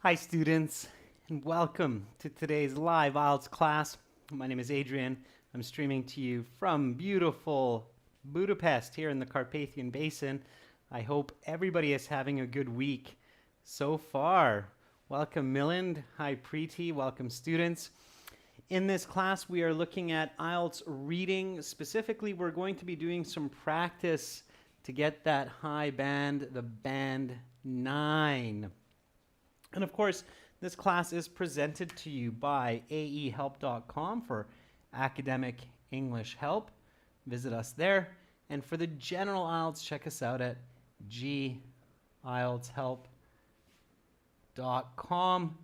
Hi students, and welcome to today's live IELTS class. My name is Adrian. I'm streaming to you from beautiful Budapest here in the Carpathian Basin. I hope everybody is having a good week so far. Welcome Milind, hi Preeti, welcome students. In this class we are looking at IELTS reading. Specifically, we're going to be doing some practice to get that high band, the band 9. And of course, this class is presented to you by aehelp.com for academic English help. Visit us there. And for the general IELTS, check us out at gieltshelp.com.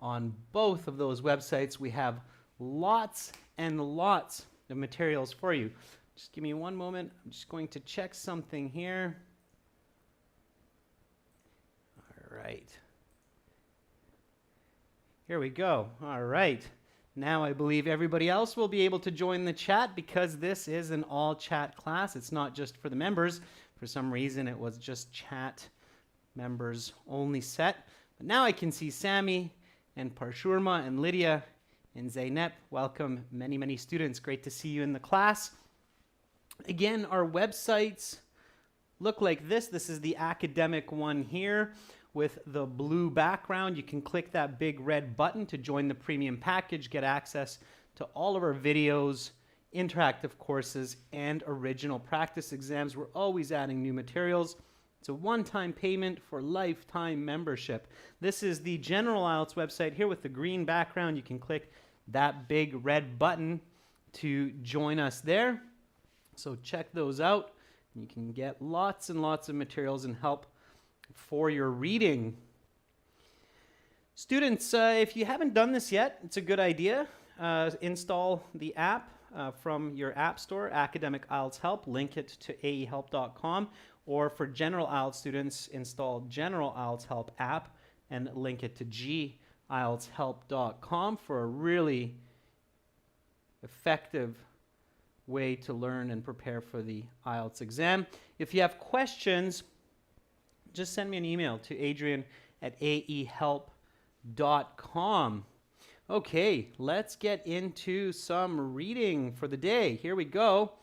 On both of those websites, we have lots and lots of materials for you. Just give me one moment. I'm just going to check something here. All right. Here we go. All right. Now I believe everybody else will be able to join the chat because this is an all chat class. It's not just for the members. For some reason it was just chat members only set. But now I can see Sammy and Parshurma and Lydia and Zainep. Welcome many students. Great to see you in the class. Again, our websites look like this. This is the academic one here with the blue background. You can click that big red button to join the premium package, get access to all of our videos, interactive courses, and original practice exams. We're always adding new materials. It's a one-time payment for lifetime membership. This is the General IELTS website here with the green background. You can click that big red button to join us there. So check those out. You can get lots and lots of materials and help for your reading. Students, if you haven't done this yet, it's a good idea. Install the app from your app store, Academic IELTS Help. Link it to aehelp.com. Or for general IELTS students, install General IELTS Help app and link it to gieltshelp.com for a really effective way to learn and prepare for the IELTS exam. If you have questions, just send me an email to adrian@aehelp.com. Okay, let's get into some reading for the day. Here we go.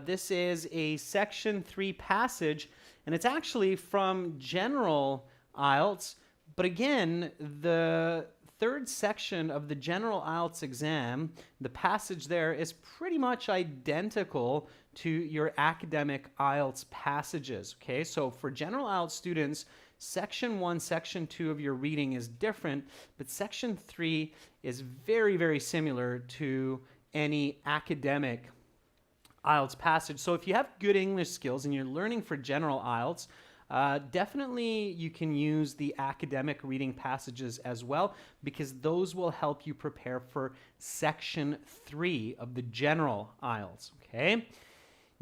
This is a Section 3 passage, and it's actually from General IELTS. But again, the third section of the General IELTS exam, the passage there is pretty much identical to your academic IELTS passages. Okay, so for General IELTS students, Section 1, Section 2 of your reading is different, but Section 3 is very similar to any academic IELTS passage. So if you have good English skills and you're learning for General IELTS, definitely you can use the academic reading passages as well, because those will help you prepare for Section 3 of the General IELTS. Okay?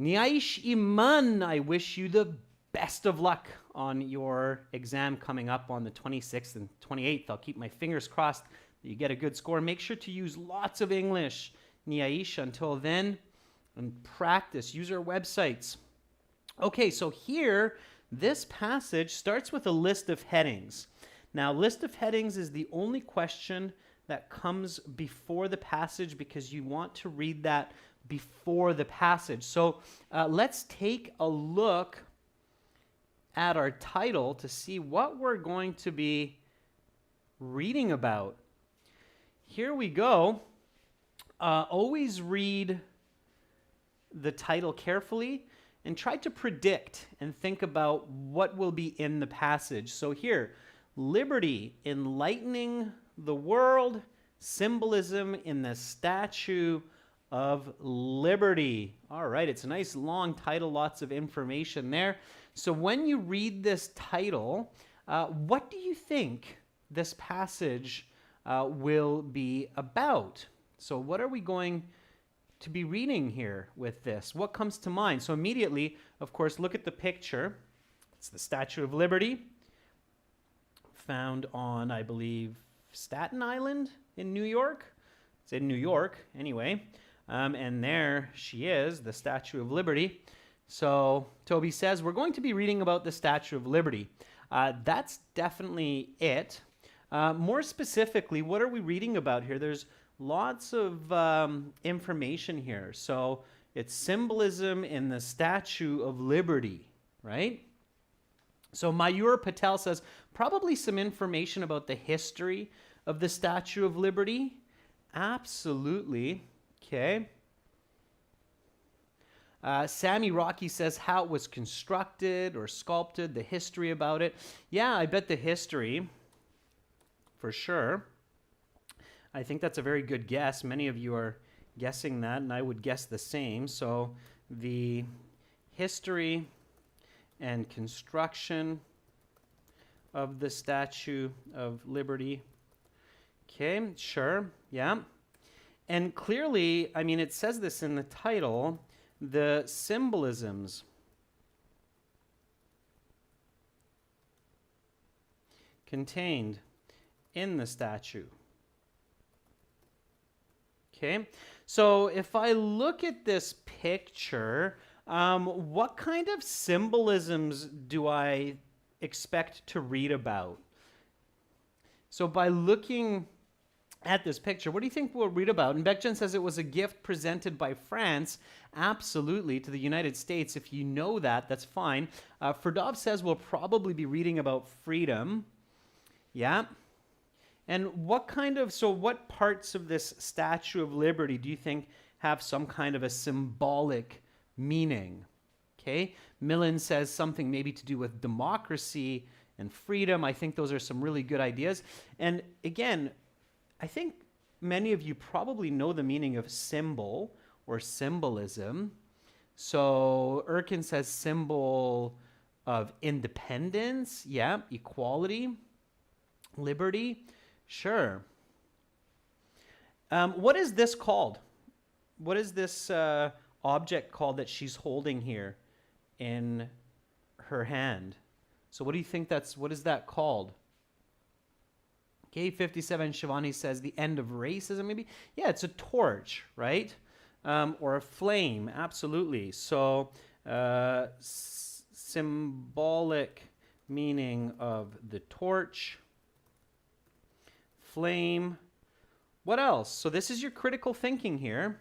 Niaish Iman, I wish you the best of luck on your exam coming up on the 26th and 28th. I'll keep my fingers crossed that you get a good score. Make sure to use lots of English, Niaish, until then, and practice. Use our websites. Okay, so here, this passage starts with a list of headings. Now, list of headings is the only question that comes before the passage because you want to read that before the passage. So let's take a look at our title to see what we're going to be reading about. Here we go. Always read the title carefully and try to predict and think about what will be in the passage. So here, liberty, enlightening the world, symbolism in the Statue of Liberty. All right, it's a nice long title, lots of information there. So when you read this title, what do you think this passage will be about? So what are we going to be reading here with this? What comes to mind? So immediately, of course, look at the picture. It's the Statue of Liberty, found on, I believe, Staten Island in New York. It's in New York, anyway. And there she is, the Statue of Liberty. So Toby says, we're going to be reading about the Statue of Liberty. That's definitely it. More specifically, what are we reading about here? There's lots of information here. So it's symbolism in the Statue of Liberty, right? So Mayur Patel says probably some information about the history of the Statue of Liberty. Absolutely. Okay. Sammy Rocky says how it was constructed or sculpted, the history about it. Yeah, I bet the history, for sure. I think that's a very good guess. Many of you are guessing that, and I would guess the same. So the history and construction of the Statue of Liberty. Okay, sure, yeah. And clearly, I mean, it says this in the title, the symbolisms contained in the statue. Okay, so if I look at this picture, what kind of symbolisms do I expect to read about? So by looking at this picture, what do you think we'll read about? And Beckjen says it was a gift presented by France, absolutely, to the United States. If you know that, that's fine. Ferdov says we'll probably be reading about freedom. Yeah. And what parts of this Statue of Liberty do you think have some kind of a symbolic meaning? Okay. Millen says something maybe to do with democracy and freedom. I think those are some really good ideas. And again, I think many of you probably know the meaning of symbol or symbolism. So Erkin says symbol of independence. Yeah, equality, liberty. Sure. What is this called? What is this object called that she's holding here in her hand? So what do you think what is that called? K57 Shivani says the end of racism, maybe? Yeah, it's a torch, right? Or a flame, absolutely. So symbolic meaning of the torch, flame. What else? So this is your critical thinking here.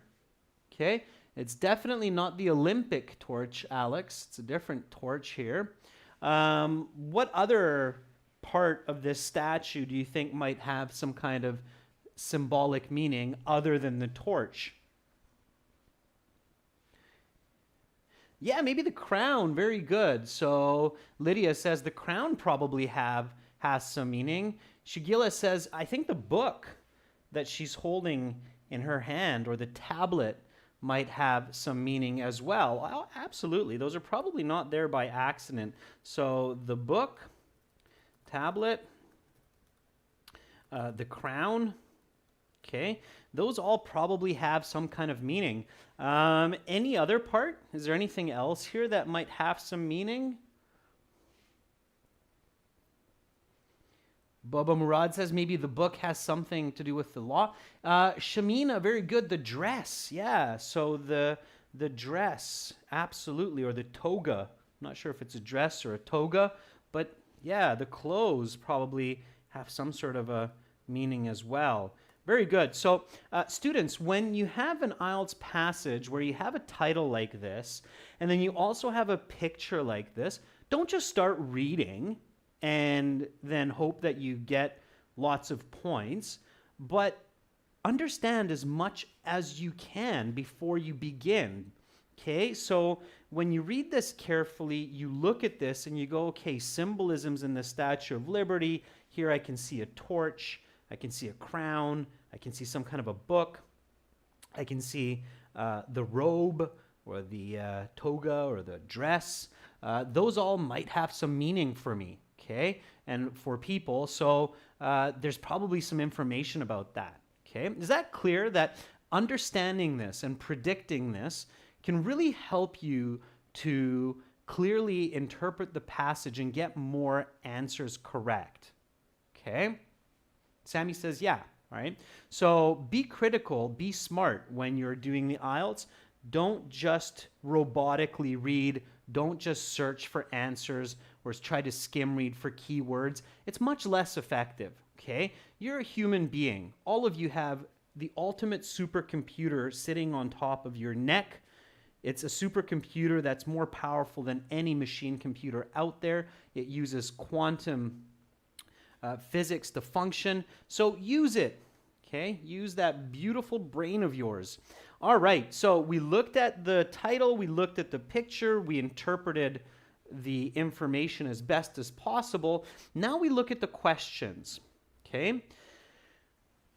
Okay, it's definitely not the Olympic torch, Alex. It's a different torch here. What other part of this statue do you think might have some kind of symbolic meaning other than the torch? Yeah, maybe the crown. Very good. So Lydia says the crown probably has some meaning. Shigila says, I think the book that she's holding in her hand or the tablet might have some meaning as well. Oh, absolutely. Those are probably not there by accident. So the book, tablet, the crown, okay, those all probably have some kind of meaning. Any other part? Is there anything else here that might have some meaning? Baba Murad says maybe the book has something to do with the law. Shamina, very good. The dress, yeah. So the dress, absolutely, or the toga. I'm not sure if it's a dress or a toga, but yeah, the clothes probably have some sort of a meaning as well. Very good. So students, when you have an IELTS passage where you have a title like this, and then you also have a picture like this, don't just start reading and then hope that you get lots of points, but understand as much as you can before you begin. Okay, so when you read this carefully, you look at this and you go, okay, symbolisms in the Statue of Liberty. Here I can see a torch, I can see a crown, I can see some kind of a book, I can see the robe or the toga or the dress. Those all might have some meaning for me, okay, and for people. So there's probably some information about that, okay? Is that clear that understanding this and predicting this can really help you to clearly interpret the passage and get more answers correct, okay? Sammy says, yeah, right? So be critical, be smart when you're doing the IELTS. Don't just robotically read. Don't just search for answers or try to skim read for keywords. It's much less effective, okay? You're a human being. All of you have the ultimate supercomputer sitting on top of your neck. It's a supercomputer that's more powerful than any machine computer out there. It uses quantum physics to function. So use it, okay? Use that beautiful brain of yours. All right, so we looked at the title, we looked at the picture, we interpreted the information as best as possible. Now we look at the questions, okay?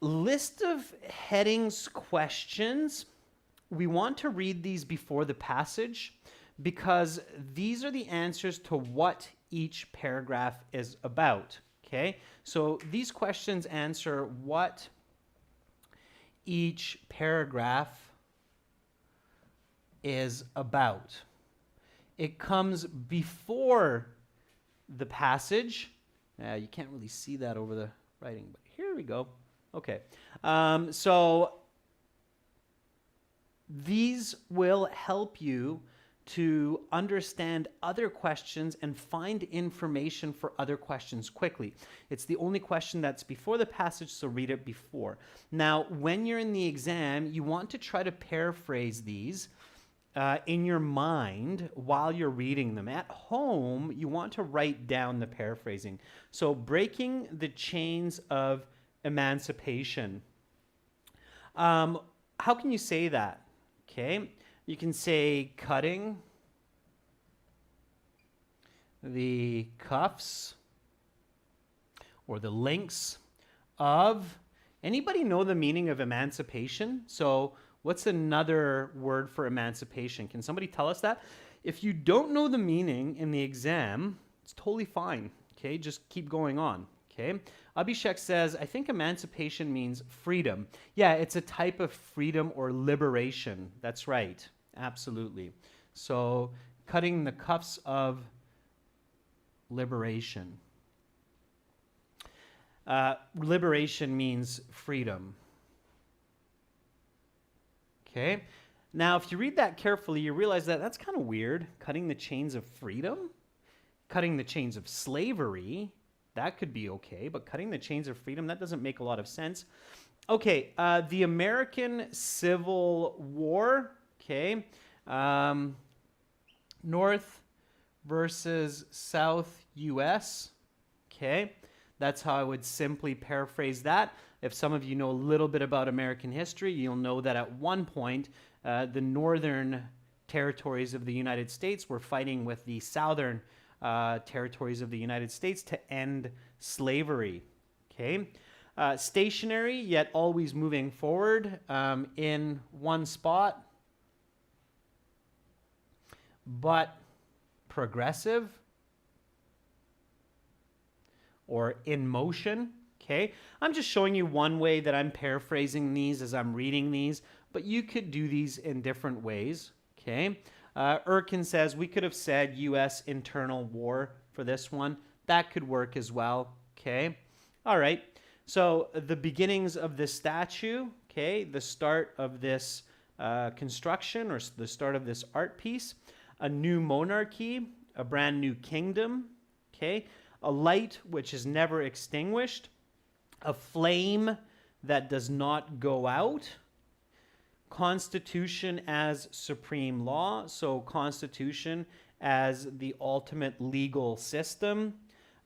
List of headings questions. We want to read these before the passage because these are the answers to what each paragraph is about, okay? So these questions answer what each paragraph is about. It comes before the passage. You can't really see that over the writing, but here we go. Okay. So these will help you to understand other questions and find information for other questions quickly. It's the only question that's before the passage, so read it before. Now, when you're in the exam, you want to try to paraphrase these in your mind while you're reading them. At home, you want to write down the paraphrasing. So breaking the chains of emancipation. How can you say that? Okay, you can say cutting the cuffs or the links of. Anybody know the meaning of emancipation? So what's another word for emancipation? Can somebody tell us that? If you don't know the meaning in the exam, it's totally fine. Okay, just keep going on. Okay, Abhishek says, I think emancipation means freedom. Yeah, it's a type of freedom or liberation. That's right. Absolutely. So cutting the cuffs of liberation. Liberation means freedom. Okay. Now, if you read that carefully, you realize that that's kind of weird. Cutting the chains of freedom, cutting the chains of slavery, that could be okay, but cutting the chains of freedom, that doesn't make a lot of sense. Okay, the American Civil War, okay, North versus South U.S., okay, that's how I would simply paraphrase that. If some of you know a little bit about American history, you'll know that at one point, the northern territories of the United States were fighting with the southern territories of the United States to end slavery. Okay, stationary yet always moving forward in one spot, but progressive or in motion. Okay, I'm just showing you one way that I'm paraphrasing these as I'm reading these, but you could do these in different ways. Okay. Erkin says we could have said U.S. internal war for this one. That could work as well. Okay. All right. So the beginnings of this statue, okay, the start of this construction or the start of this art piece, a new monarchy, a brand new kingdom, okay, a light which is never extinguished, a flame that does not go out, Constitution as supreme law, so Constitution as the ultimate legal system,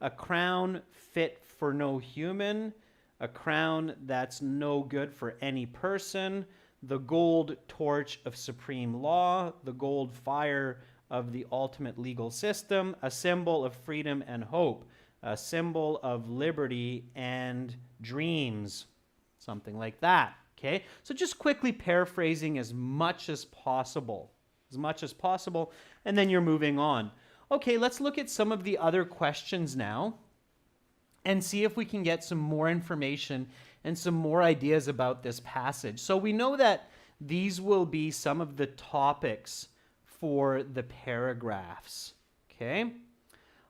a crown fit for no human, a crown that's no good for any person, the gold torch of supreme law, the gold fire of the ultimate legal system, a symbol of freedom and hope, a symbol of liberty and dreams, something like that. Okay, so just quickly paraphrasing as much as possible, and then you're moving on. Okay, let's look at some of the other questions now and see if we can get some more information and some more ideas about this passage. So we know that these will be some of the topics for the paragraphs. Okay,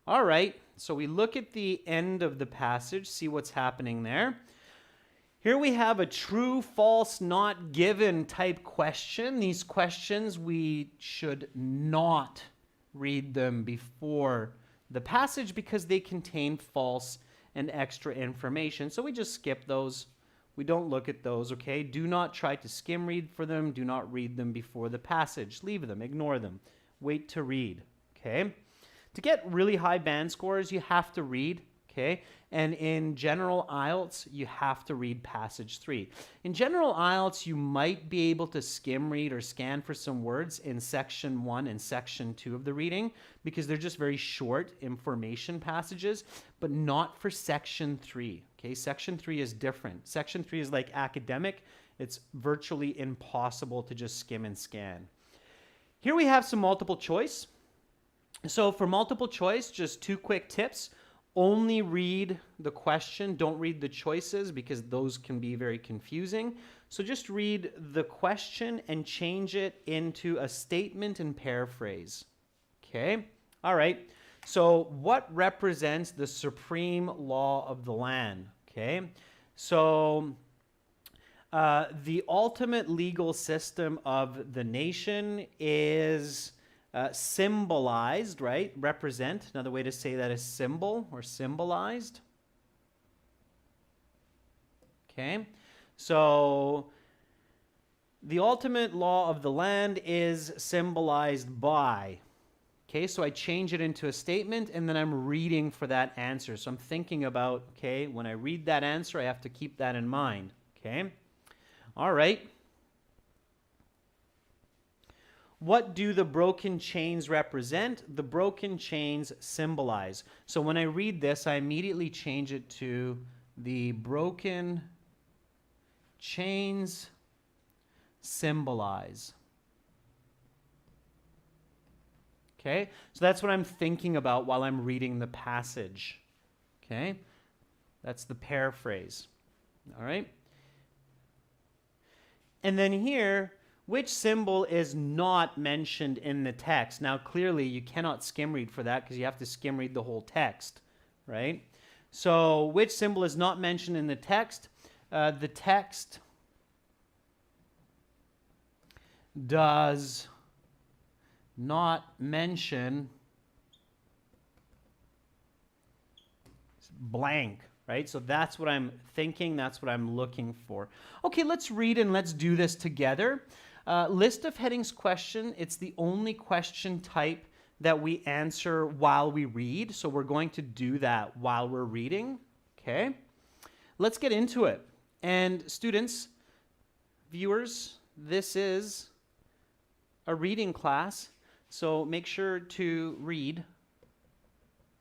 all right, so we look at the end of the passage, see what's happening there. Here we have a true, false, not given type question. These questions, we should not read them before the passage because they contain false and extra information. So we just skip those. We don't look at those, okay? Do not try to skim read for them. Do not read them before the passage. Leave them, ignore them. Wait to read, okay? To get really high band scores, you have to read, okay? And in general IELTS, you have to read passage 3. In general IELTS, you might be able to skim read or scan for some words in section 1 and section 2 of the reading because they're just very short information passages, but not for section 3. Okay, section 3 is different. Section 3 is like academic. It's virtually impossible to just skim and scan. Here we have some multiple choice. So for multiple choice, just 2 quick tips. Only read the question. Don't read the choices because those can be very confusing. So just read the question and change it into a statement and paraphrase. Okay? All right. So what represents the supreme law of the land? Okay, so the ultimate legal system of the nation is symbolized, right? Represent, another way to say that is symbol or symbolized. Okay, so the ultimate law of the land is symbolized by. Okay, so I change it into a statement and then I'm reading for that answer. So I'm thinking about, okay, when I read that answer, I have to keep that in mind. Okay, all right. What do the broken chains represent? The broken chains symbolize. So when I read this, I immediately change it to the broken chains symbolize. Okay, so that's what I'm thinking about while I'm reading the passage. Okay, that's the paraphrase. All right. And then here, which symbol is not mentioned in the text? Now, clearly, you cannot skim read for that because you have to skim read the whole text, right? So, which symbol is not mentioned in the text? The text does not mention blank, right? So that's what I'm thinking, that's what I'm looking for. Okay, let's read and let's do this together. List of headings question, it's the only question type that we answer while we read, so we're going to do that while we're reading, okay? Let's get into it. And students, viewers, this is a reading class. So make sure to read,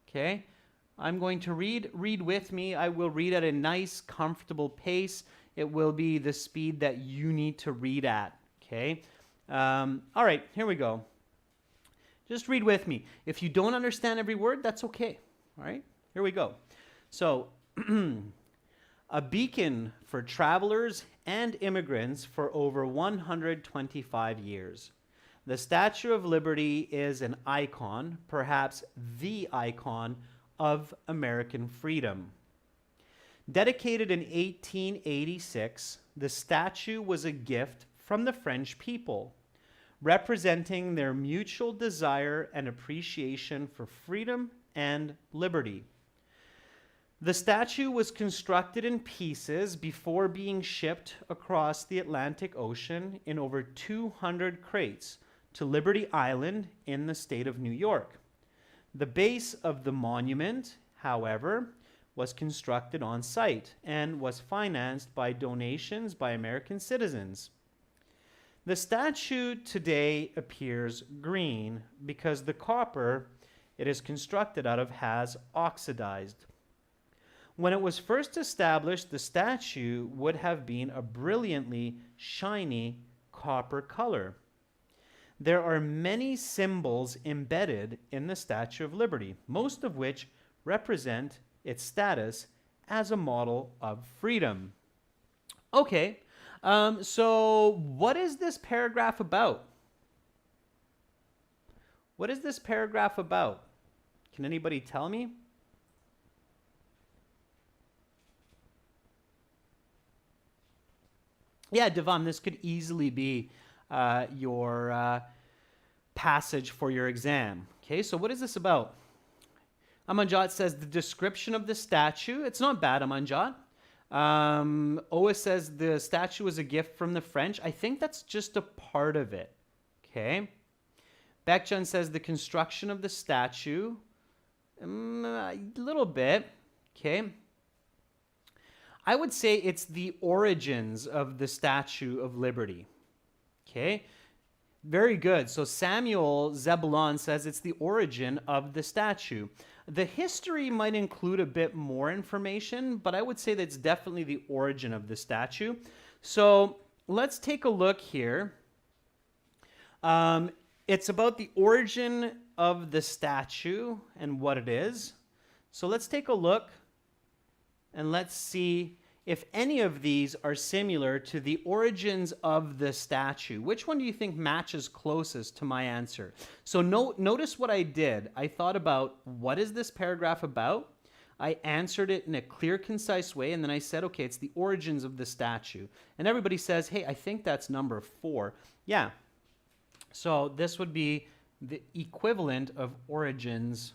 okay? I'm going to read with me. I will read at a nice, comfortable pace. It will be the speed that you need to read at, okay? All right, here we go. Just read with me. If you don't understand every word, that's okay, all right? Here we go. So, a beacon for travelers and immigrants for over 125 years. The Statue of Liberty is an icon, perhaps the icon of American freedom. Dedicated in 1886, the statue was a gift from the French people, representing their mutual desire and appreciation for freedom and liberty. The statue was constructed in pieces before being shipped across the Atlantic Ocean in over 200 crates to Liberty Island in the state of New York. The base of the monument, however, was constructed on site and was financed by donations by American citizens. The statue today appears green because the copper it is constructed out of has oxidized. When it was first established, the statue would have been a brilliantly shiny copper color. There are many symbols embedded in the Statue of Liberty, most of which represent its status as a model of freedom. Okay, so what is this paragraph about? What is this paragraph about? Can anybody tell me? Yeah, Devam, this could easily be your passage for your exam. Okay, so what is this about? Amanjot says the description of the statue. It's not bad, Amanjot. Oa says the statue was a gift from the French. I think that's just a part of it. Okay. Baekjun says the construction of the statue. A little bit. Okay. I would say it's the origins of the Statue of Liberty. Okay. Very good. So Samuel Zebulon says it's the origin of the statue. The history might include a bit more information, but I would say that's definitely the origin of the statue. So let's take a look here. It's about the origin of the statue and what it is. So let's take a look and let's see if any of these are similar to the origins of the statue. Which one do you think matches closest to my answer? So notice what I did. I thought about, what is this paragraph about? I answered it in a clear, concise way, and then I said, okay, it's the origins of the statue. And everybody says, hey, I think that's number 4. Yeah. So this would be the equivalent of origins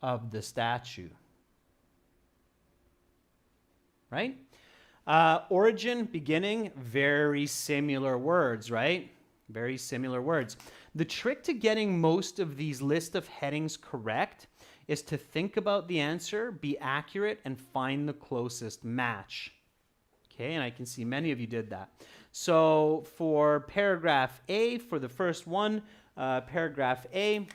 of the statue. Right? Origin, beginning, very similar words, right? Very similar words. The trick to getting most of these list of headings correct is to think about the answer, be accurate, and find the closest match. Okay, and I can see many of you did that. So for paragraph A, for the first one, paragraph A,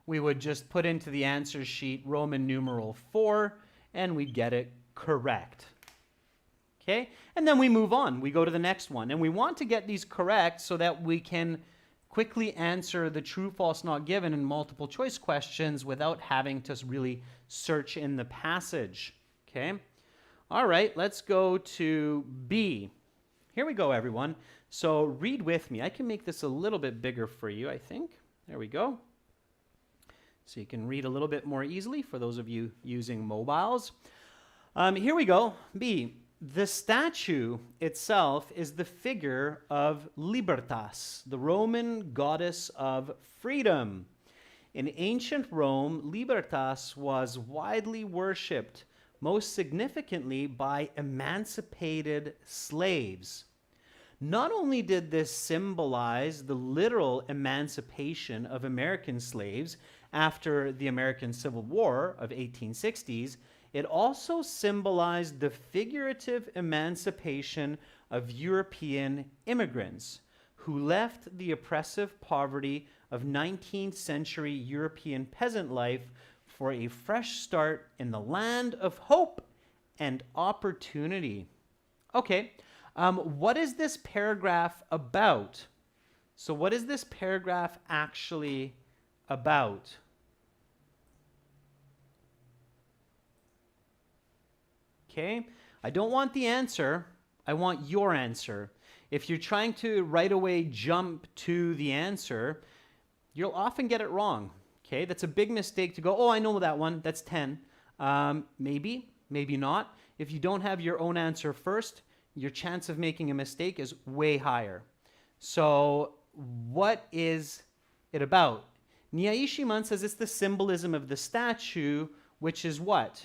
we would just put into the answer sheet Roman numeral 4, and we'd get it correct. Okay? And then we move on. We go to the next one. And we want to get these correct so that we can quickly answer the true, false, not given in multiple choice questions without having to really search in the passage. Okay? All right, let's go to B. Here we go, everyone. So read with me. I can make this a little bit bigger for you, I think. There we go. So you can read a little bit more easily for those of you using mobiles. Here we go. B. The statue itself is the figure of Libertas, the Roman goddess of freedom. In ancient Rome, Libertas was widely worshipped, most significantly by emancipated slaves. Not only did this symbolize the literal emancipation of American slaves after the American Civil War of 1860s, it also symbolized the figurative emancipation of European immigrants who left the oppressive poverty of 19th century European peasant life for a fresh start in the land of hope and opportunity. Okay, what is this paragraph about? So what is this paragraph actually about? Okay, I don't want the answer. I want your answer. If you're trying to right away jump to the answer, you'll often get it wrong. Okay, that's a big mistake to go, oh, I know that one. That's 10. Maybe, maybe not. If you don't have your own answer first, your chance of making a mistake is way higher. So what is it about? Nyai says it's the symbolism of the statue, which is what?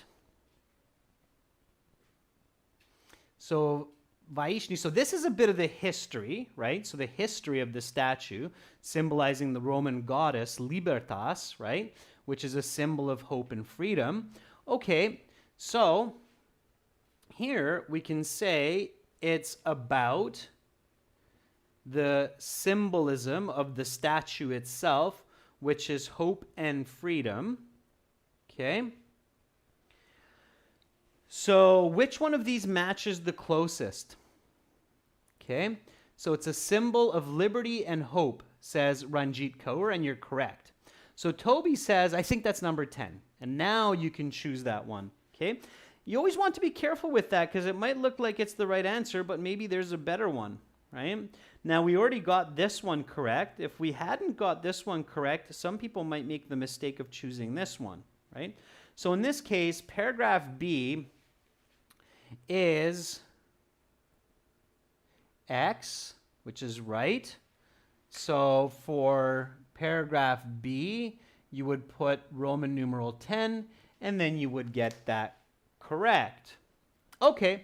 So Vaishni, so this is a bit of the history, right? So the history of the statue symbolizing the Roman goddess Libertas, right? Which is a symbol of hope and freedom. Okay, so here we can say it's about the symbolism of the statue itself, which is hope and freedom. Okay. So which one of these matches the closest? Okay, so it's a symbol of liberty and hope, says Ranjit Kaur, and you're correct. So Toby says, I think that's number 10. And now you can choose that one. Okay, you always want to be careful with that because it might look like it's the right answer, but maybe there's a better one, right? Now we already got this one correct. If we hadn't got this one correct, some people might make the mistake of choosing this one, right? So in this case, paragraph B is X, which is right. So for paragraph B, you would put Roman numeral 10, and then you would get that correct. Okay,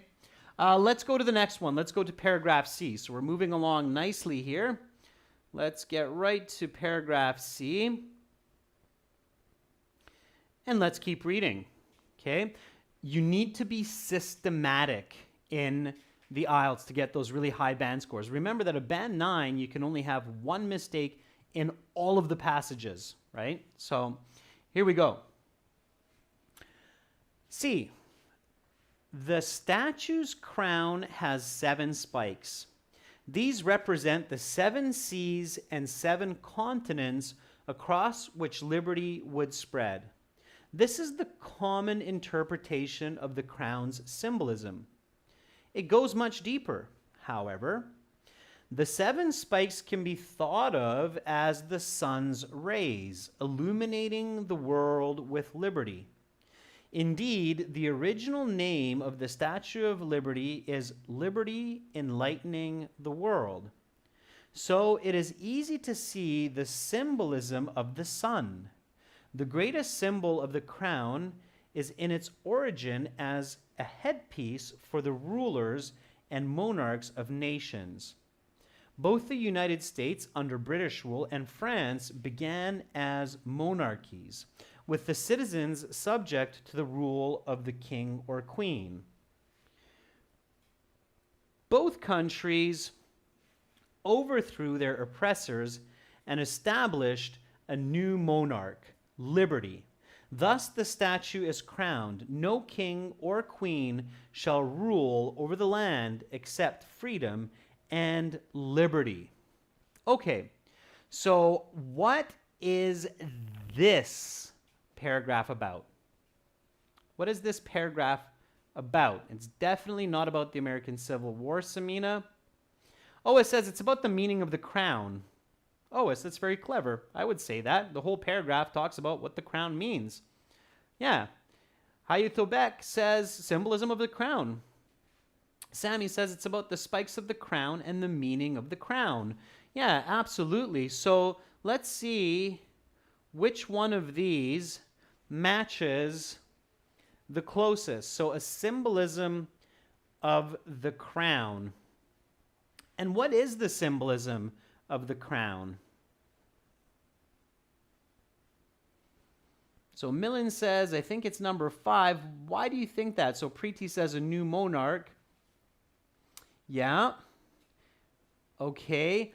let's go to the next one. Let's go to paragraph C. So we're moving along nicely here. Let's get right to paragraph C. And let's keep reading, okay? You need to be systematic in the IELTS to get those really high band scores. Remember that a band 9, you can only have one mistake in all of the passages, right? So here we go. C. The statue's crown has 7 spikes. These represent the 7 seas and 7 continents across which liberty would spread. This is the common interpretation of the crown's symbolism. It goes much deeper, however. The 7 spikes can be thought of as the sun's rays, illuminating the world with liberty. Indeed, the original name of the Statue of Liberty is Liberty Enlightening the World. So it is easy to see the symbolism of the sun. The greatest symbol of the crown is in its origin as a headpiece for the rulers and monarchs of nations. Both the United States under British rule and France began as monarchies, with the citizens subject to the rule of the king or queen. Both countries overthrew their oppressors and established a new monarch, liberty. Thus the statue is crowned. No king or queen shall rule over the land except freedom and liberty. Okay, so what is this paragraph about? What is this paragraph about? It's definitely not about the American Civil War, Samina. Oh, it says it's about the meaning of the crown. Oh, that's very clever. I would say that. The whole paragraph talks about what the crown means. Yeah. Hayutobek says symbolism of the crown. Sammy says it's about the spikes of the crown and the meaning of the crown. Yeah, absolutely. So let's see which one of these matches the closest. So a symbolism of the crown. And what is the symbolism of the crown? So Millen says, I think it's number 5. Why do you think that? So Preeti says a new monarch. Yeah. Okay.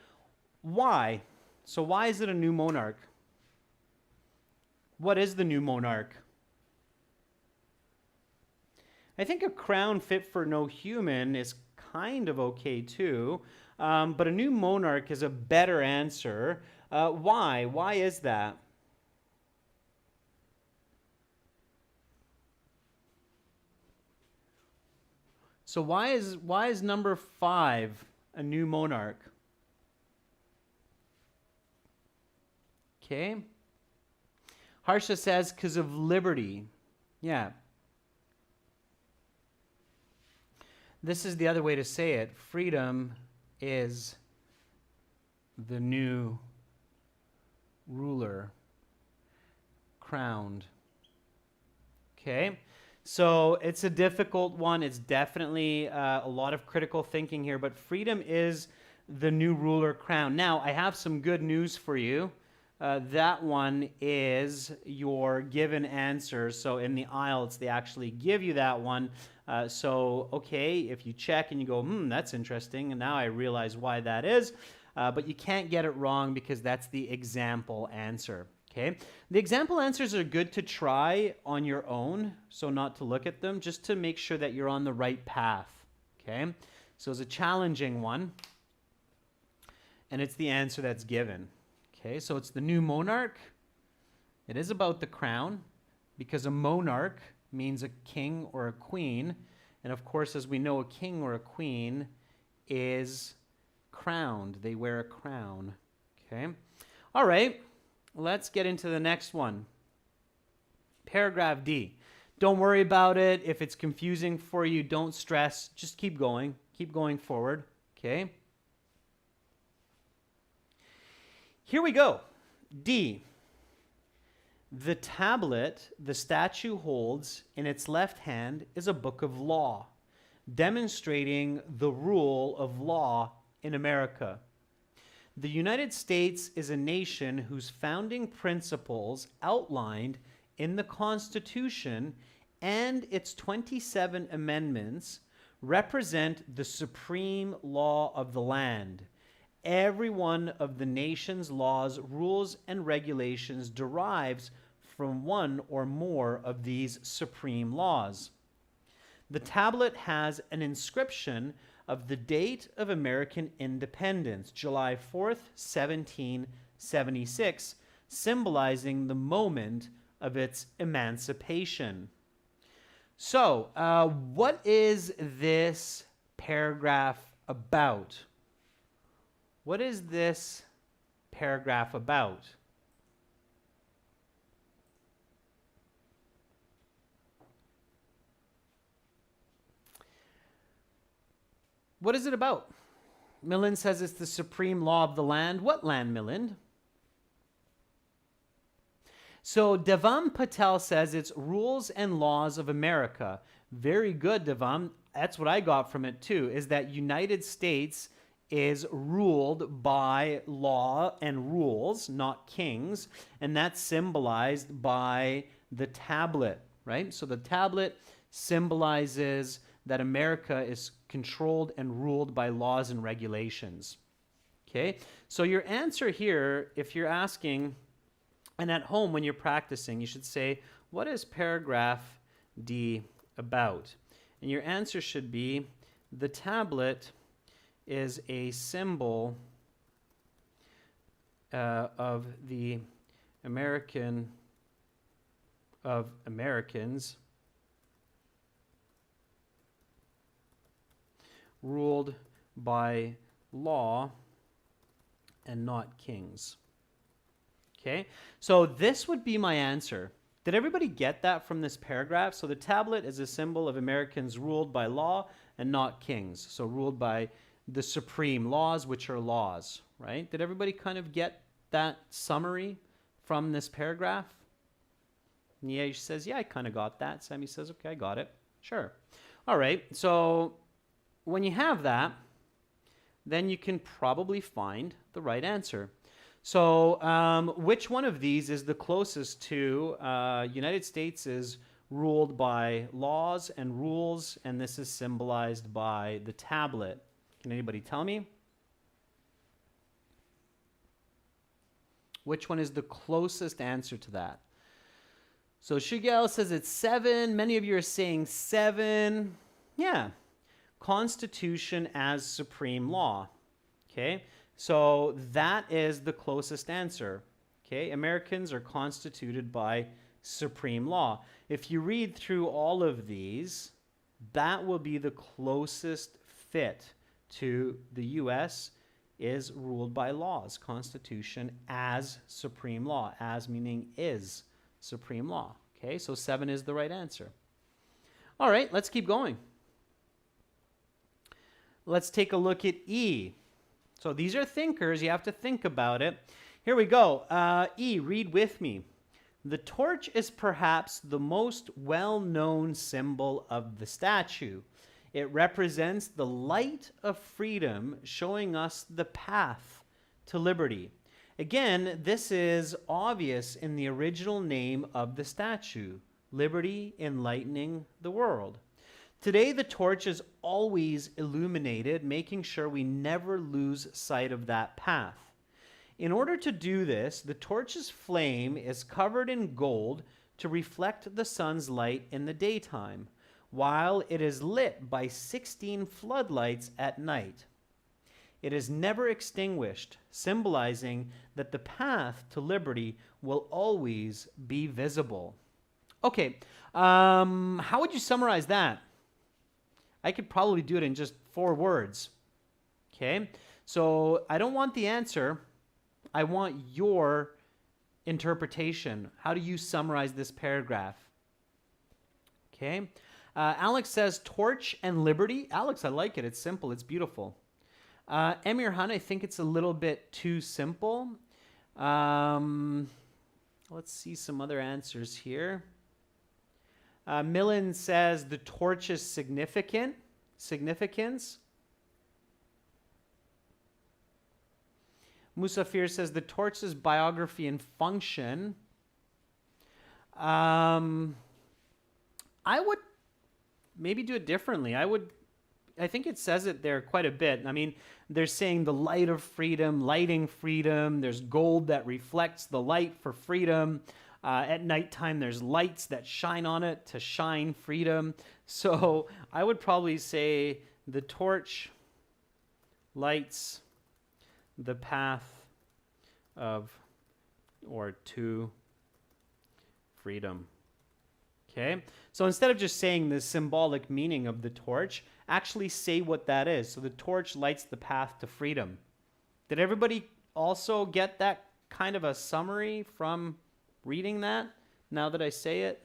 Why? So why is it a new monarch? What is the new monarch? I think a crown fit for no human is kind of okay too, but a new monarch is a better answer. Why? Why is that? So why is number 5 a new monarch? Okay. Harsha says because of liberty. Yeah. This is the other way to say it. Freedom is the new ruler crowned. Okay. So it's a difficult one. It's definitely a lot of critical thinking here, but freedom is the new ruler crown. Now, I have some good news for you. That one is your given answer. So in the IELTS, they actually give you that one. Okay, if you check and you go, that's interesting, and now I realize why that is, but you can't get it wrong because that's the example answer. Okay, the example answers are good to try on your own, so not to look at them, just to make sure that you're on the right path. Okay, so it's a challenging one, and it's the answer that's given. Okay, so it's the new monarch. It is about the crown, because a monarch means a king or a queen, and of course, as we know, a king or a queen is crowned. They wear a crown. Okay, all right. Let's get into the next one. Paragraph D. Don't worry about it. If it's confusing for you, don't stress. Just keep going. Keep going forward. Okay? Here we go. D. The tablet the statue holds in its left hand is a book of law, demonstrating the rule of law in America. The United States is a nation whose founding principles outlined in the Constitution and its 27 amendments represent the supreme law of the land. Every one of the nation's laws, rules, and regulations derives from one or more of these supreme laws. The tablet has an inscription of the date of American independence, July 4th, 1776, symbolizing the moment of its emancipation. So, what is this paragraph about? What is this paragraph about? What is it about? Milland says it's the supreme law of the land. What land, Milland? So Devam Patel says it's rules and laws of America. Very good, Devam. That's what I got from it too, is that United States is ruled by law and rules, not kings, and that's symbolized by the tablet, right? So the tablet symbolizes that America is controlled and ruled by laws and regulations. Okay, so your answer here, if you're asking, and at home when you're practicing, you should say, what is paragraph D about? And your answer should be, the tablet is a symbol of the Americans ruled by law and not kings. Okay, so this would be my answer. Did everybody get that from this paragraph? So the tablet is a symbol of Americans ruled by law and not kings. So ruled by the supreme laws, which are laws, right? Did everybody kind of get that summary from this paragraph? Yeah, she says, yeah, I kind of got that. Sammy says, okay, I got it. Sure. All right, so when you have that, then you can probably find the right answer. So which one of these is the closest to United States is ruled by laws and rules, and this is symbolized by the tablet? Can anybody tell me? Which one is the closest answer to that? So Shigel says it's 7. Many of you are saying 7. Yeah. Constitution as supreme law. Okay. So that is the closest answer. Okay. Americans are constituted by supreme law. If you read through all of these, that will be the closest fit to the U.S. is ruled by laws, Constitution as supreme law, as meaning is supreme law. Okay, so 7 is the right answer. All right, let's keep going. Let's take a look at E. So these are thinkers, you have to think about it. Here we go. E, read with me. The torch is perhaps the most well-known symbol of the statue. It represents the light of freedom, showing us the path to liberty. Again, this is obvious in the original name of the statue, Liberty Enlightening the World. Today, the torch is always illuminated, making sure we never lose sight of that path. In order to do this, the torch's flame is covered in gold to reflect the sun's light in the daytime, while it is lit by 16 floodlights at night. It is never extinguished, symbolizing that the path to liberty will always be visible. Okay, how would you summarize that? I could probably do it in just 4 words. Okay, so I don't want the answer. I want your interpretation. How do you summarize this paragraph? Okay. Alex says torch and liberty. Alex, I like it. It's simple. It's beautiful. Emir Han, I think it's a little bit too simple. Let's see some other answers here. Millen says the torch's significance. Musafir says the torch's biography and function. I would maybe do it differently. I think it says it there quite a bit. I mean, they're saying the light of freedom, lighting freedom. There's gold that reflects the light for freedom. At nighttime, there's lights that shine on it to shine freedom. So I would probably say the torch lights the path of or to freedom. Okay, so instead of just saying the symbolic meaning of the torch, actually say what that is. So the torch lights the path to freedom. Did everybody also get that kind of a summary from reading that? Now that I say it,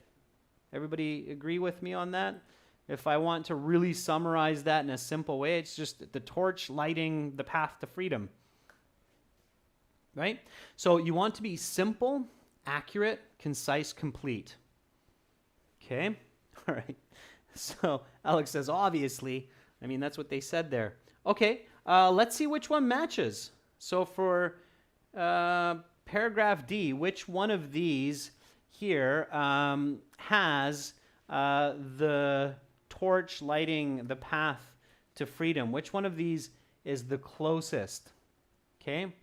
everybody agree with me on that? If I want to really summarize that in a simple way, it's just the torch lighting the path to freedom. Right? So you want to be simple, accurate, concise, complete. Okay? All right. So Alex says, obviously. I mean, that's what they said there. Okay. Let's see which one matches. So for paragraph D, which one of these here has the torch lighting the path to freedom? Which one of these is the closest? Okay.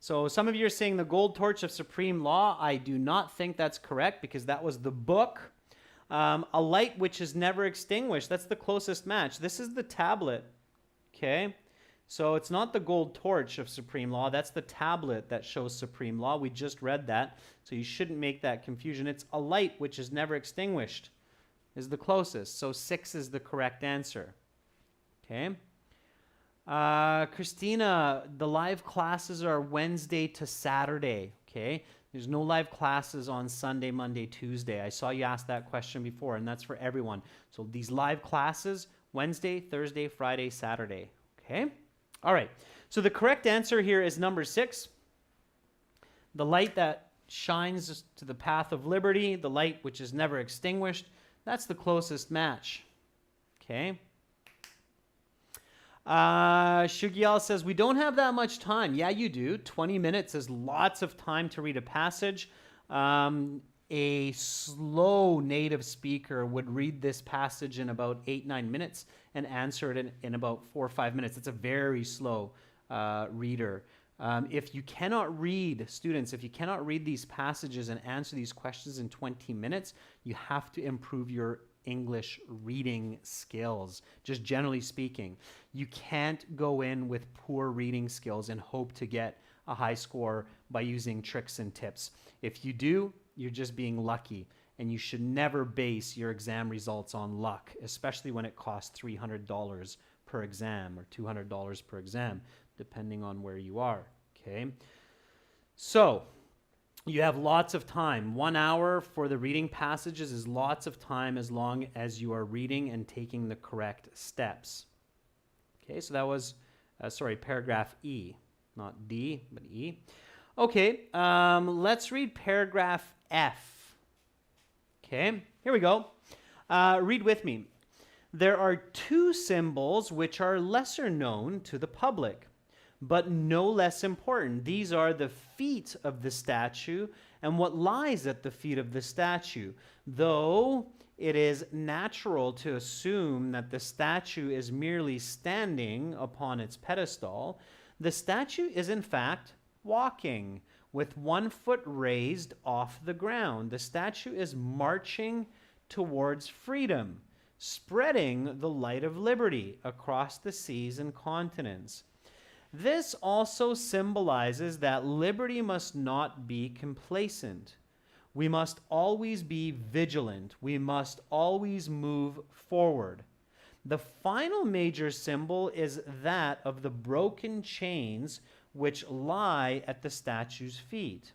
So some of you are saying the gold torch of supreme law. I do not think that's correct because that was the book. A light which is never extinguished. That's the closest match. This is the tablet. Okay. So it's not the gold torch of supreme law. That's the tablet that shows supreme law. We just read that. So you shouldn't make that confusion. It's a light which is never extinguished is the closest. So 6 is the correct answer. Okay. Christina, the live classes are Wednesday to Saturday, okay? There's no live classes on Sunday, Monday, Tuesday. I saw you ask that question before, and that's for everyone. So these live classes, Wednesday, Thursday, Friday, Saturday, okay? All right, so the correct answer here is number 6. The light that shines to the path of liberty, the light which is never extinguished, that's the closest match, okay? Shugyal says, we don't have that much time. Yeah, you do. 20 minutes is lots of time to read a passage. A slow native speaker would read this passage in about 8-9 minutes and answer it in about 4 or 5 minutes. It's a very slow reader. If you cannot read, students, if you cannot read these passages and answer these questions in 20 minutes, you have to improve your English reading skills, just generally speaking. You can't go in with poor reading skills and hope to get a high score by using tricks and tips. If you do, you're just being lucky, and you should never base your exam results on luck, especially when it costs $300 per exam or $200 per exam, depending on where you are, okay? So, you have lots of time. 1 hour for the reading passages is lots of time as long as you are reading and taking the correct steps. Okay, so that was, paragraph E. Not D, but E. Okay, let's read paragraph F. Okay, here we go. Read with me. There are 2 symbols which are lesser known to the public, but no less important. These are the feet of the statue and what lies at the feet of the statue. Though it is natural to assume that the statue is merely standing upon its pedestal, the statue is in fact walking with 1 foot raised off the ground. The statue is marching towards freedom, spreading the light of liberty across the seas and continents. This also symbolizes that liberty must not be complacent. We must always be vigilant. We must always move forward. The final major symbol is that of the broken chains which lie at the statue's feet.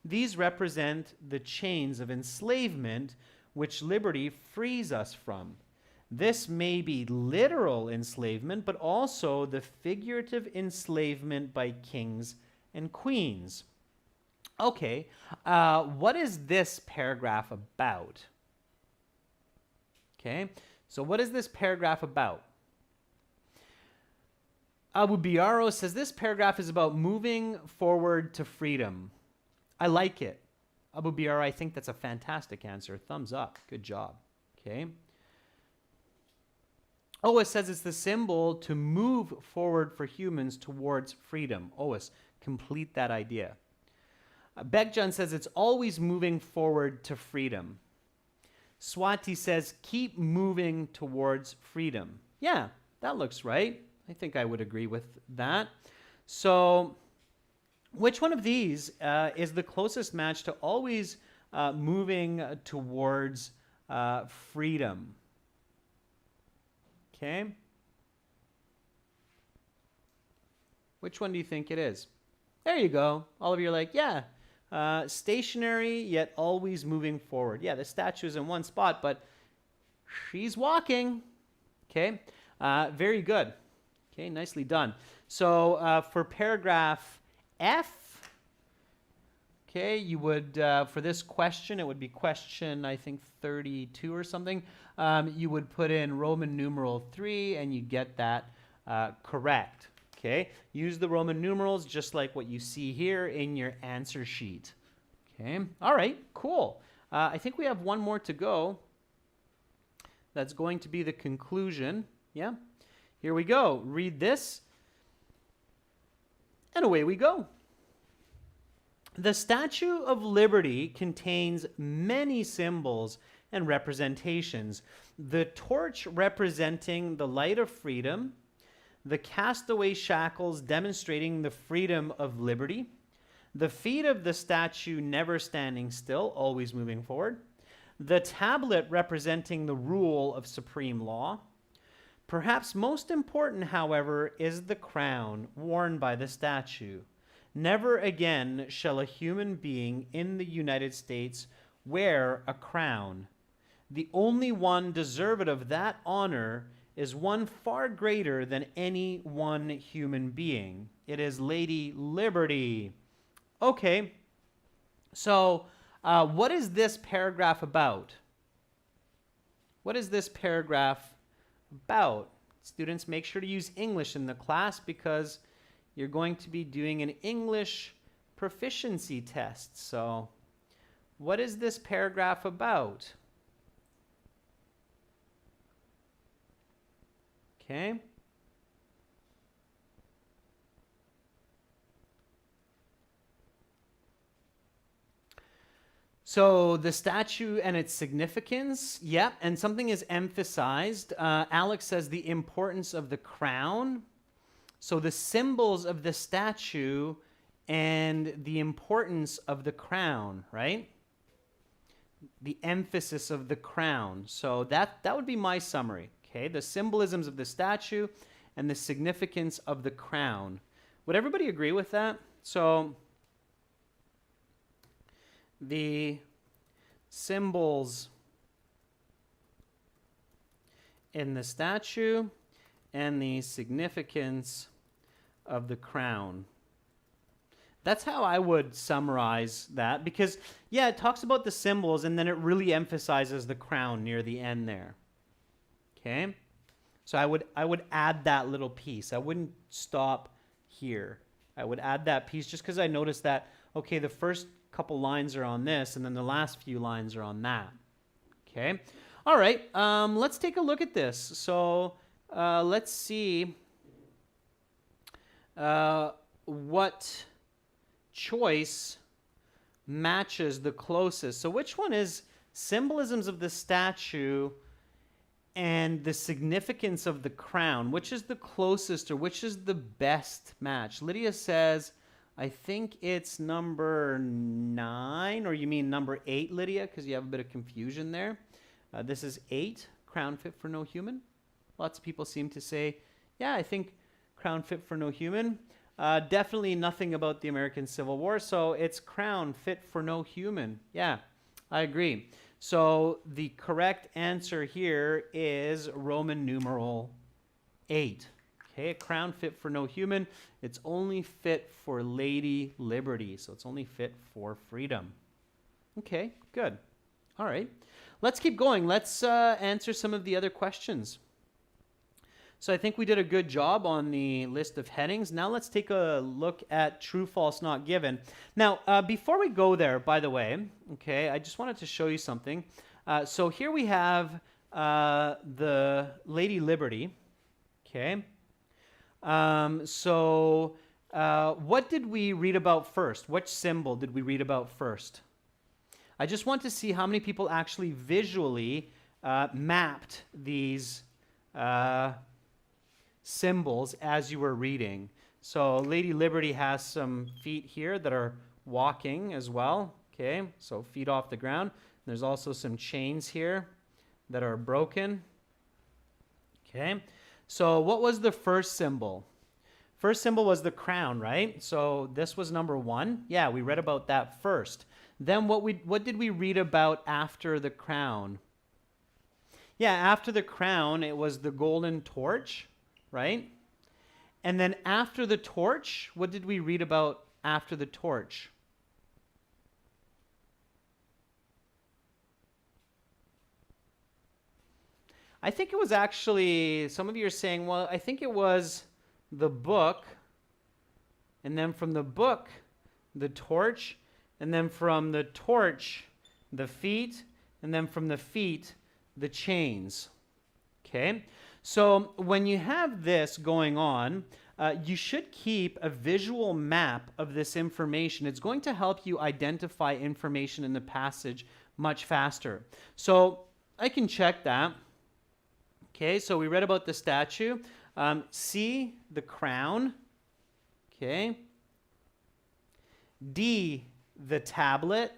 These represent the chains of enslavement which liberty frees us from. This may be literal enslavement, but also the figurative enslavement by kings and queens. Okay, what is this paragraph about? Okay, so what is this paragraph about? Abu Biaro says this paragraph is about moving forward to freedom. I like it. Abu Biaro, I think that's a fantastic answer. Thumbs up. Good job. Okay. Ois says it's the symbol to move forward for humans towards freedom. Ois, complete that idea. Bekjan says it's always moving forward to freedom. Swati says keep moving towards freedom. Yeah, that looks right. I think I would agree with that. So which one of these is the closest match to always moving towards freedom? Okay. Which one do you think it is? There you go. All of you are like, yeah, stationary yet always moving forward. Yeah, the statue is in one spot, but she's walking. Okay, very good. Okay, nicely done. So for paragraph F, okay, you would, for this question, it would be question, I think, 32 or something. You would put in Roman numeral 3 and you get that correct. Okay, use the Roman numerals just like what you see here in your answer sheet. Okay, all right, cool. I think we have one more to go. That's going to be the conclusion. Yeah, here we go. Read this, and away we go. The Statue of Liberty contains many symbols and representations. The torch representing the light of freedom, the castaway shackles demonstrating the freedom of liberty, the feet of the statue never standing still, always moving forward, the tablet representing the rule of supreme law. Perhaps most important, however, is the crown worn by the statue. Never again shall a human being in the United States wear a crown. The only one deserved of that honor is one far greater than any one human being. It is Lady Liberty. Okay, so what is this paragraph about? What is this paragraph about? Students, make sure to use English in the class because you're going to be doing an English proficiency test. So what is this paragraph about? Okay. So the statue and its significance, yep, and something is emphasized. Alex says the importance of the crown. So the symbols of the statue and the importance of the crown, right? The emphasis of the crown. So that would be my summary. Okay, the symbolisms of the statue and the significance of the crown. Would everybody agree with that? So the symbols in the statue and the significance of the crown. That's how I would summarize that because, yeah, it talks about the symbols and then it really emphasizes the crown near the end there. Okay, so I would add that little piece. I wouldn't stop here. I would add that piece just because I noticed that, okay, the first couple lines are on this and then the last few lines are on that. Okay, all right, let's take a look at this. So let's see what choice matches the closest. So which one is symbolisms of the statue and the significance of the crown? Which is the closest or which is the best match? Lydia says, I think it's number 9, or you mean number 8, Lydia, because you have a bit of confusion there. This is 8, crown fit for no human. Lots of people seem to say, yeah, I think crown fit for no human. Definitely nothing about the American Civil War, so it's crown fit for no human. Yeah, I agree. So the correct answer here is Roman numeral 8. Okay, a crown fit for no human. It's only fit for Lady Liberty. So it's only fit for freedom. Okay, good. All right. Let's keep going. Let's answer some of the other questions. So I think we did a good job on the list of headings. Now let's take a look at true, false, not given. Now, before we go there, by the way, okay, I just wanted to show you something. So here we have the Lady Liberty, okay? What did we read about first? Which symbol did we read about first? I just want to see how many people actually visually mapped these symbols as you were reading. So Lady Liberty has some feet here that are walking as well. Okay, so feet off the ground. There's also some chains here that are broken. Okay, so what was the first symbol? First symbol was the crown, right? So this was number 1. Yeah, we read about that first. Then what did we read about after the crown? Yeah, after the crown, it was the golden torch, right? And then after the torch, what did we read about after the torch? I think it was actually, some of you are saying, well, I think it was the book, and then from the book, the torch, and then from the torch, the feet, and then from the feet, the chains. Okay? So when you have this going on, you should keep a visual map of this information. It's going to help you identify information in the passage much faster. So I can check that. Okay, so we read about the statue. C, the crown. Okay. D, the tablet.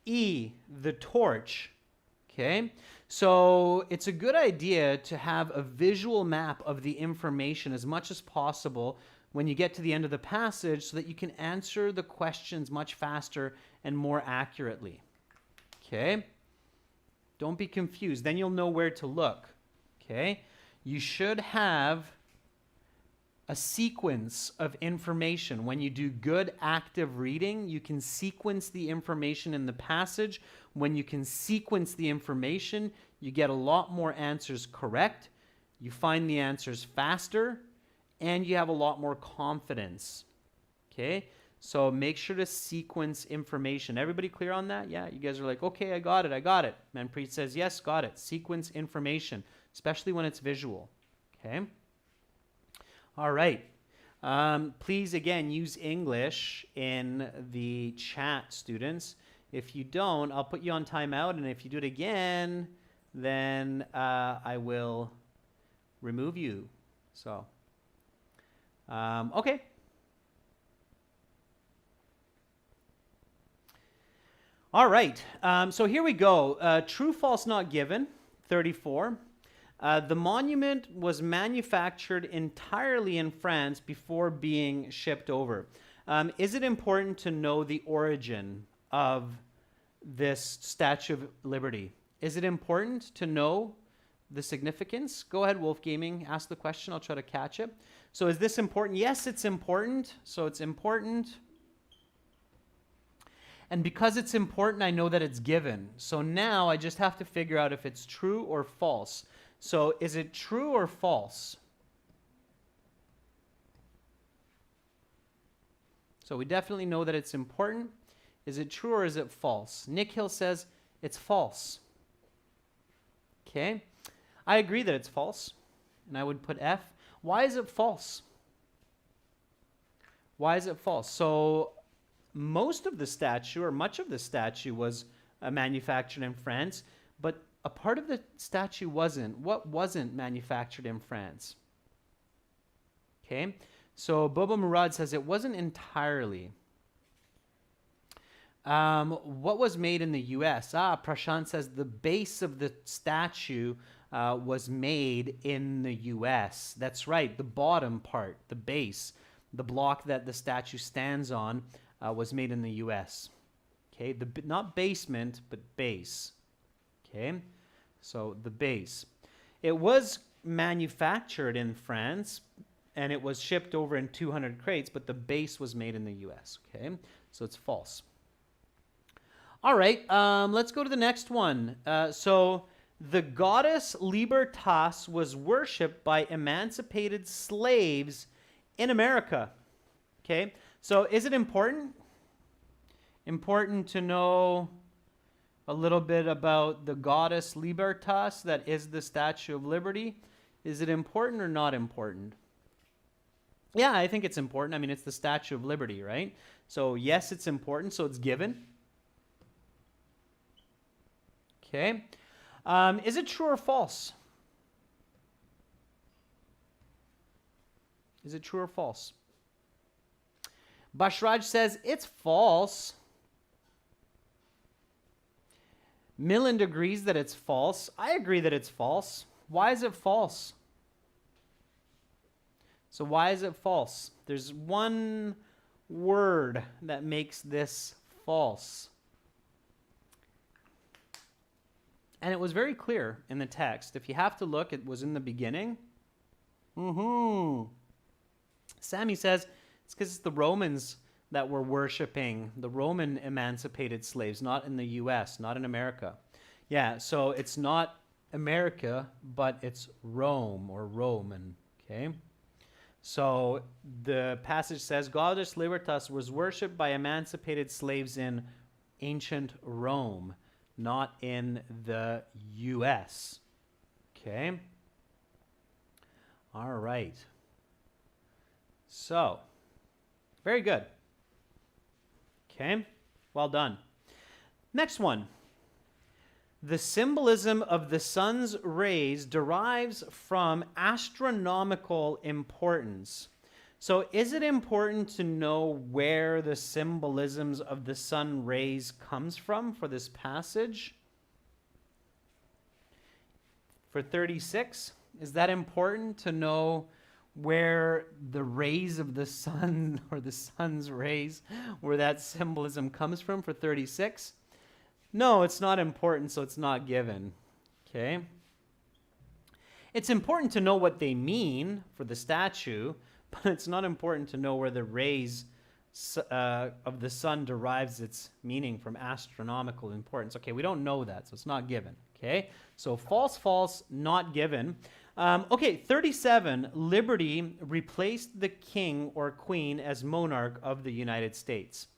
E, the torch. Okay, so it's a good idea to have a visual map of the information as much as possible when you get to the end of the passage so that you can answer the questions much faster and more accurately. Okay, don't be confused. Then you'll know where to look. Okay, you should have a sequence of information. When you do good active reading, you can sequence the information in the passage. When you can sequence the information, you get a lot more answers correct, you find the answers faster, and you have a lot more confidence. Okay? So make sure to sequence information. Everybody clear on that? Yeah, you guys are like, okay, I got it, I got it. Manpreet says, yes, got it. Sequence information, especially when it's visual. Okay? All right. Please, again, use English in the chat, students. If you don't, I'll put you on timeout, and if you do it again, then I will remove you. So, okay. All right. So here we go. True, false, not given, 34. The monument was manufactured entirely in France before being shipped over. Is it important to know the origin of this Statue of Liberty? Is it important to know the significance? Go ahead, Wolf Gaming, ask the question. I'll try to catch it. So is this important? Yes, it's important. So it's important. And because it's important, I know that it's given. So now I just have to figure out if it's true or false. So is it true or false? So we definitely know that it's important. Is it true or is it false? Nick Hill says it's false. Okay. I agree that it's false. And I would put F. Why is it false? Why is it false? So most of the statue, or much of the statue, was manufactured in France, but a part of the statue wasn't. What wasn't manufactured in France? Okay, so Bobo Murad says it wasn't entirely. What was made in the U.S.? Prashant says the base of the statue was made in the U.S. That's right, the bottom part, the base, the block that the statue stands on was made in the U.S. Okay, not basement, but base. Okay, so the base. It was manufactured in France, and it was shipped over in 200 crates, but the base was made in the US. Okay, so it's false. All right, let's go to the next one. So the goddess Libertas was worshipped by emancipated slaves in America. Okay, so is it important? Important to know a little bit about the goddess Libertas, that is the Statue of Liberty. Is it important or not important? Yeah, I think it's important. I mean, it's the Statue of Liberty, right? So yes, it's important, so it's given. Okay. Is it true or false? Is it true or false? Bashraj says it's false. Milland agrees that it's false. I agree that it's false. Why is it false? So why is it false? There's one word that makes this false. And it was very clear in the text. If you have to look, it was in the beginning. Sammy says it's because it's the Romans that were worshiping the Roman emancipated slaves, not in the US, not in America. Yeah, so it's not America, but it's Rome or Roman, okay? So the passage says, Goddess Libertas was worshipped by emancipated slaves in ancient Rome, not in the US. Okay? All right. So, very good. Okay? Well done. Next one. The symbolism of the sun's rays derives from astronomical importance. So is it important to know where the symbolisms of the sun rays comes from for this passage? For 36, is that important to know where the rays of the sun or the sun's rays, where that symbolism comes from for 36? No, it's not important, so it's not given. Okay? It's important to know what they mean for the statue, but it's not important to know where the rays of the sun derives its meaning from astronomical importance. Okay, we don't know that, so it's not given. Okay, so false, false, not given. Okay, 37, liberty replaced the king or queen as monarch of the United States.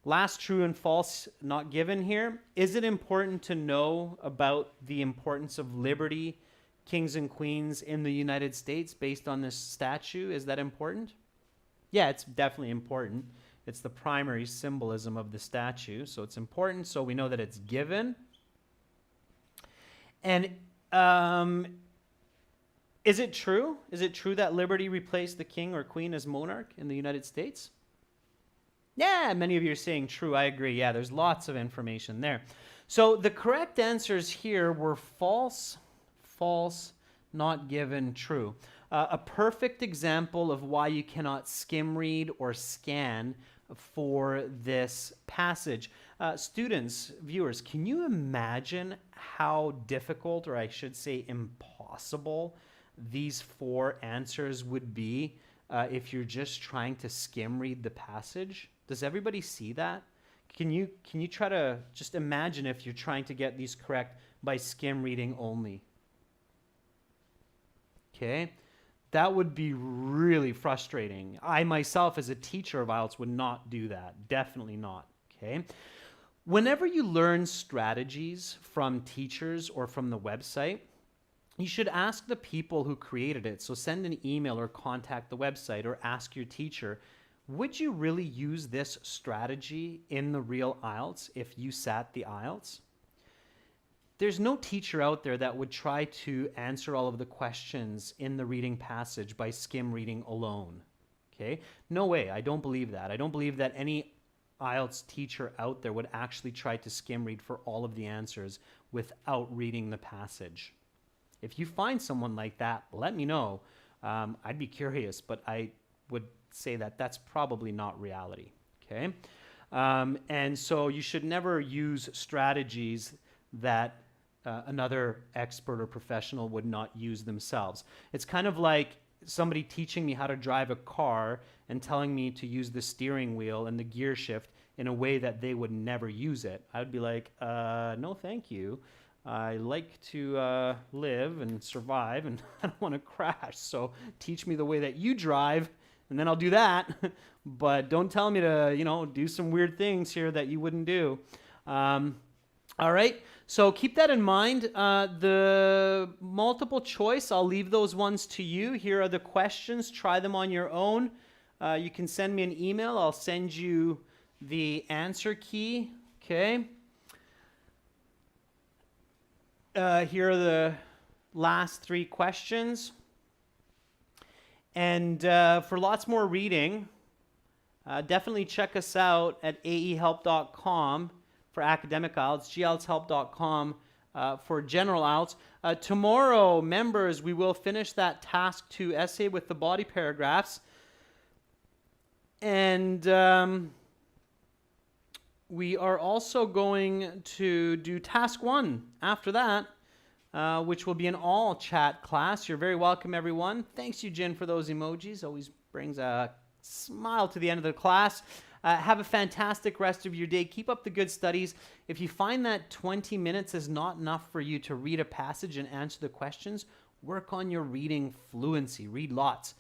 Last true and false, not given here. Is it important to know about the importance of liberty, kings and queens in the United States based on this statue? Is that important? Yeah, it's definitely important. It's the primary symbolism of the statue, so it's important, so we know that it's given. And is it true? Is it true that liberty replaced the king or queen as monarch in the United States? Yeah, many of you are saying true. I agree. Yeah, there's lots of information there. So the correct answers here were false, false, not given, true. A perfect example of why you cannot skim read or scan for this passage. Students, viewers, can you imagine how difficult, or I should say impossible, these four answers would be if you're just trying to skim read the passage? Does everybody see that? Can you try to just imagine if you're trying to get these correct by skim reading only? Okay, that would be really frustrating. I myself, as a teacher of IELTS, would not do that. Definitely not. Okay. Whenever you learn strategies from teachers or from the website, you should ask the people who created it. So send an email or contact the website or ask your teacher, would you really use this strategy in the real IELTS if you sat the IELTS? There's no teacher out there that would try to answer all of the questions in the reading passage by skim reading alone. Okay? No way. I don't believe that. I don't believe that any IELTS teacher out there would actually try to skim read for all of the answers without reading the passage. If you find someone like that, let me know. I'd be curious, but I would say that that's probably not reality. Okay? And so you should never use strategies that another expert or professional would not use themselves. It's kind of like somebody teaching me how to drive a car and telling me to use the steering wheel and the gear shift in a way that they would never use it. I would be like, no, thank you. I like to live and survive, and I don't want to crash. So teach me the way that you drive, and then I'll do that. But don't tell me to, do some weird things here that you wouldn't do. All right, so keep that in mind. The multiple choice, I'll leave those ones to you. Here are the questions. Try them on your own. You can send me an email. I'll send you the answer key. Okay. Here are the last 3 questions. And for lots more reading, definitely check us out at aehelp.com for academic IELTS, glshelp.com for general IELTS. Tomorrow, members, we will finish that task 2 essay with the body paragraphs. And we are also going to do task 1 after that, which will be an all chat class. You're very welcome, everyone. Thanks, Eugene, for those emojis. Always brings a smile to the end of the class. Have a fantastic rest of your day. Keep up the good studies. If you find that 20 minutes is not enough for you to read a passage and answer the questions, work on your reading fluency. Read lots.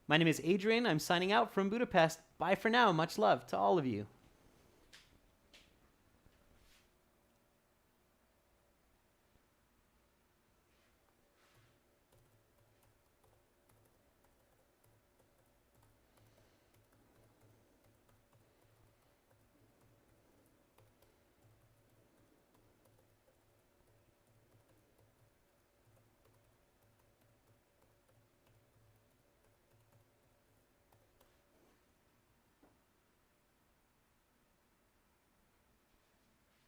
My name is Adrian. I'm signing out from Budapest. Bye for now. Much love to all of you.